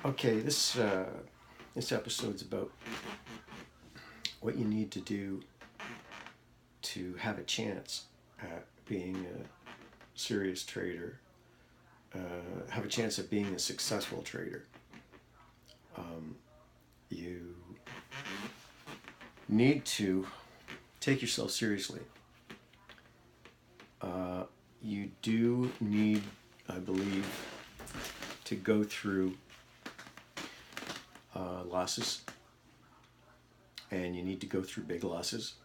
Okay, this episode's about what you need to do to have a chance at being a serious trader, have a chance at being a successful trader. You need to take yourself seriously. You do need, I believe, to go through losses, and you need to go through big losses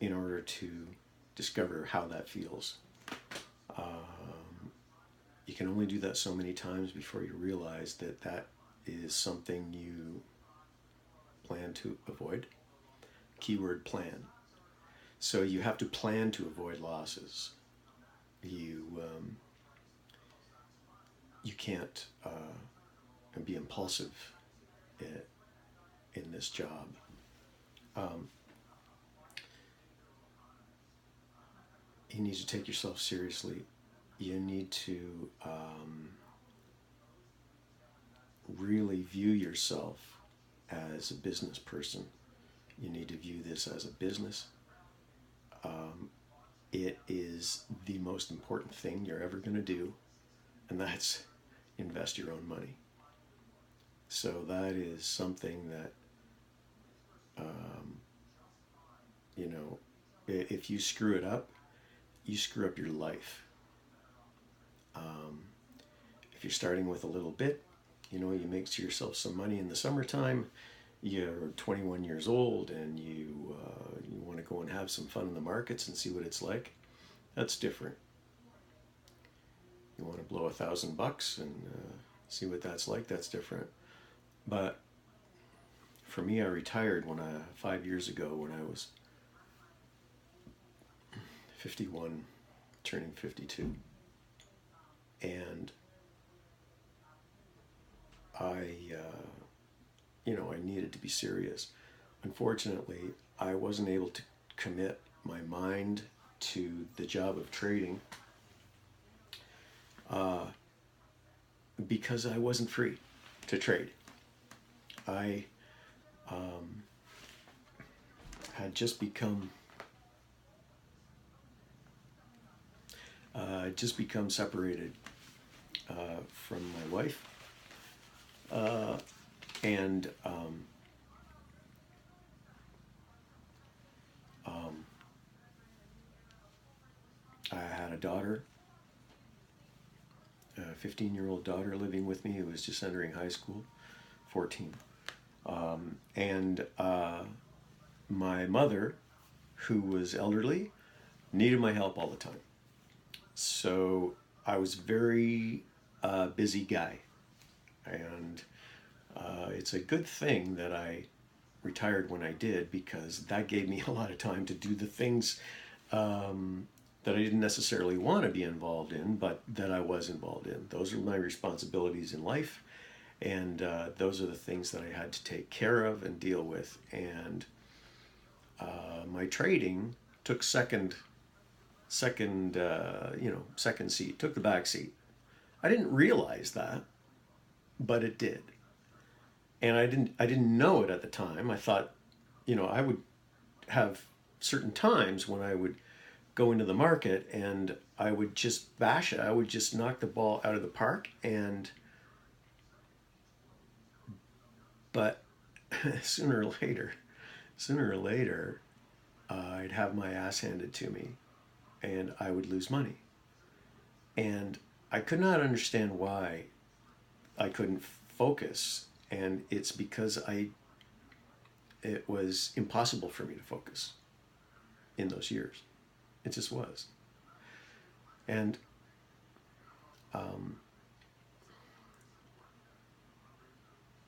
in order to discover how that feels. You can only do that so many times before you realize that that is something you plan to avoid. Keyword plan. So you have to plan to avoid losses. You can't be impulsive in this job. Um, you need to take yourself seriously. You need to really view yourself as a business person. You need to view this as a business. It is the most important thing you're ever going to do, and that's invest your own money. So that is something that, you know, if you screw it up, you screw up your life. If you're starting with a little bit, you make yourself some money in the summertime. You're 21 years old and you want to go and have some fun in the markets and see what it's like. That's different. You want to blow $1,000 and see what that's like. That's different. But for me, I retired 5 years ago when I was 51, turning 52, and I needed to be serious. Unfortunately, I wasn't able to commit my mind to the job of trading because I wasn't free to trade. I had just become separated from my wife, and I had a daughter, a 15-year-old daughter living with me who was just entering high school, 14. And my mother, who was elderly, needed my help all the time. So I was very busy guy. And it's a good thing that I retired when I did, because that gave me a lot of time to do the things that I didn't necessarily want to be involved in, but that I was involved in. Those are my responsibilities in life, and those are the things that I had to take care of and deal with. And my trading took second seat, took the back seat. I didn't realize that, but it did. And I didn't know it at the time. I thought, I would have certain times when I would go into the market and I would just bash it. I would just knock the ball out of the park, but sooner or later, I'd have my ass handed to me and I would lose money. And I could not understand why I couldn't focus. And it's because it was impossible for me to focus in those years. It just was. And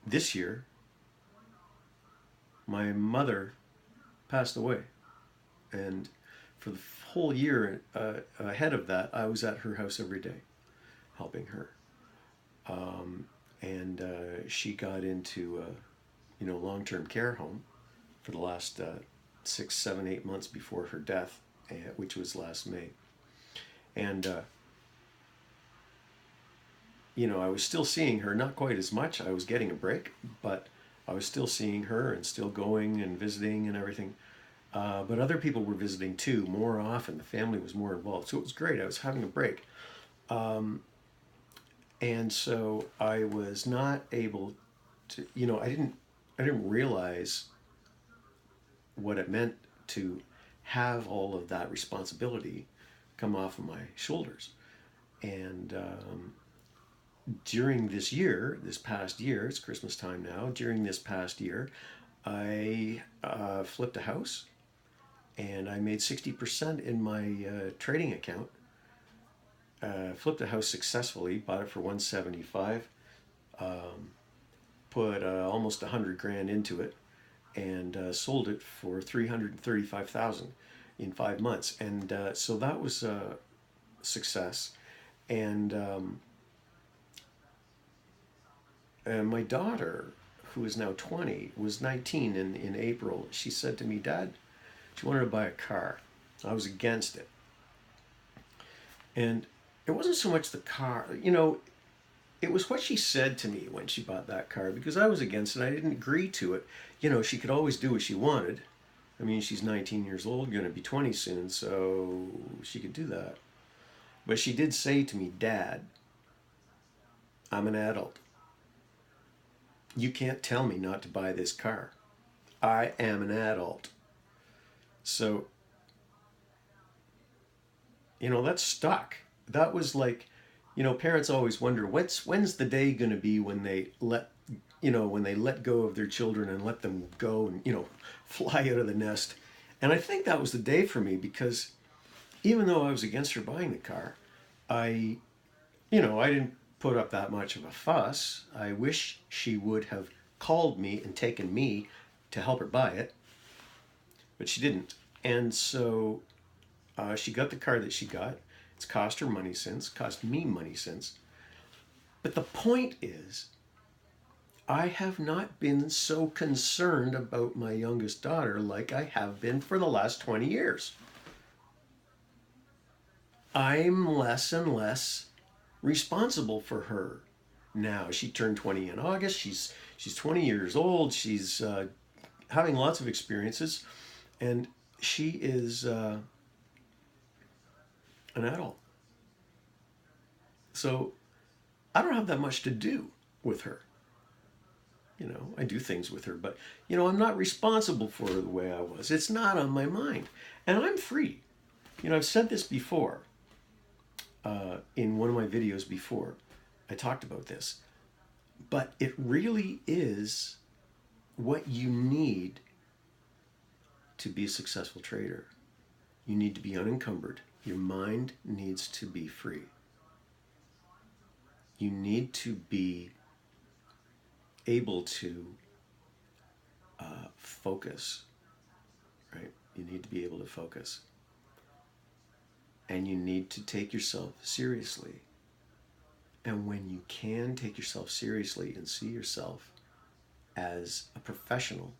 this year, my mother passed away. And for the whole year ahead of that, I was at her house every day helping her. And she got into long-term care home for the last 6, 7, 8 months before her death, which was last May. And I was still seeing her, not quite as much. I was getting a break, but I was still seeing her and still going and visiting and everything. But other people were visiting too, more often. The family was more involved. So it was great. I was having a break. And so I was not able to, I didn't realize what it meant to have all of that responsibility come off of my shoulders. And during this past year, it's Christmas time now, during this past year, I flipped a house and I made 60% in my trading account. Flipped a house successfully, bought it for 175, put almost 100 grand into it, and sold it for 335,000 in 5 months. And so that was a success. And my daughter, who is now 20, was 19 in April. She said to me, Dad, she wanted to buy a car. I was against it. And it wasn't so much the car, it was what she said to me when she bought that car, because I was against it. I didn't agree to it. She could always do what she wanted. I mean, she's 19 years old, going to be 20 soon, so she could do that. But she did say to me, Dad, I'm an adult. You can't tell me not to buy this car. I am an adult. So, that stuck. That was like, parents always wonder when's the day going to be when they let go of their children and let them go and fly out of the nest. And I think that was the day for me, because even though I was against her buying the car, I didn't put up that much of a fuss. I wish she would have called me and taken me to help her buy it, but she didn't. And so she got the car that she got. It's cost her money since, cost me money since. But the point is, I have not been so concerned about my youngest daughter like I have been for the last 20 years. I'm less and less responsible for her now. She turned 20 in August. She's 20 years old. She's having lots of experiences, and she is an adult. So I don't have that much to do with her. I do things with her, but I'm not responsible for her the way I was. It's not on my mind, and I'm free. I've said this before. In one of my videos before, I talked about this, but it really is what you need to be a successful trader. You need to be unencumbered. Your mind needs to be free. You need to be able to focus, right? You need to be able to focus. And you need to take yourself seriously. And when you can take yourself seriously and see yourself as a professional,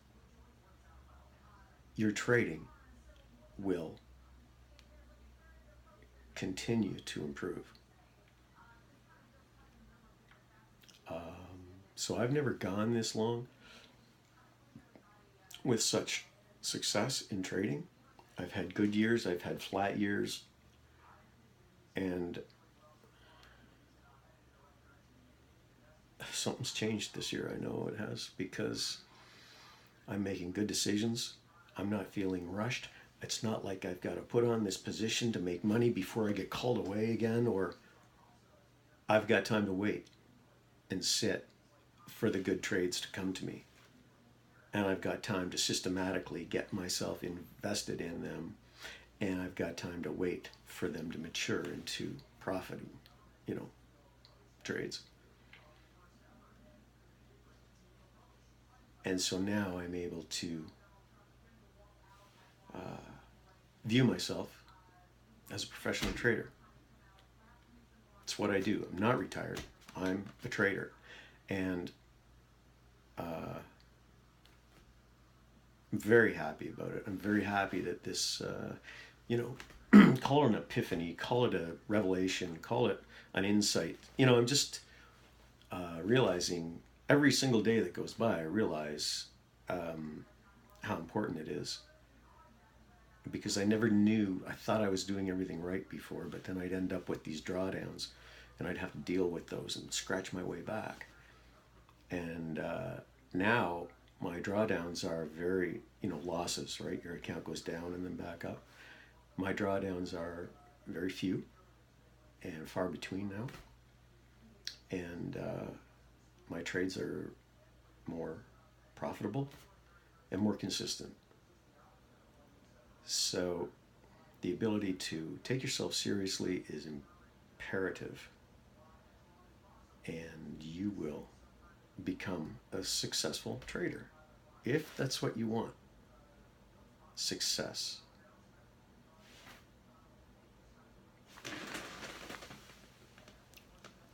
your trading will continue to improve. So I've never gone this long with such success in trading. I've had good years, I've had flat years, and something's changed this year. I know it has, because I'm making good decisions. I'm not feeling rushed. It's not like I've got to put on this position to make money before I get called away again, or I've got time to wait and sit for the good trades to come to me. And I've got time to systematically get myself invested in them. And I've got time to wait for them to mature into profiting, trades. And so now I'm able to view myself as a professional trader. It's what I do. I'm not retired. I'm a trader. And I'm very happy about it. I'm very happy that this, call it an epiphany, call it a revelation, call it an insight. I'm just realizing every single day that goes by, I realize how important it is, because I never knew. I thought I was doing everything right before, but then I'd end up with these drawdowns, and I'd have to deal with those and scratch my way back. And now my drawdowns are very, losses, right? Your account goes down and then back up. My drawdowns are very few and far between now. And my trades are more profitable and more consistent. So the ability to take yourself seriously is imperative, and you will become a successful trader if that's what you want. Success.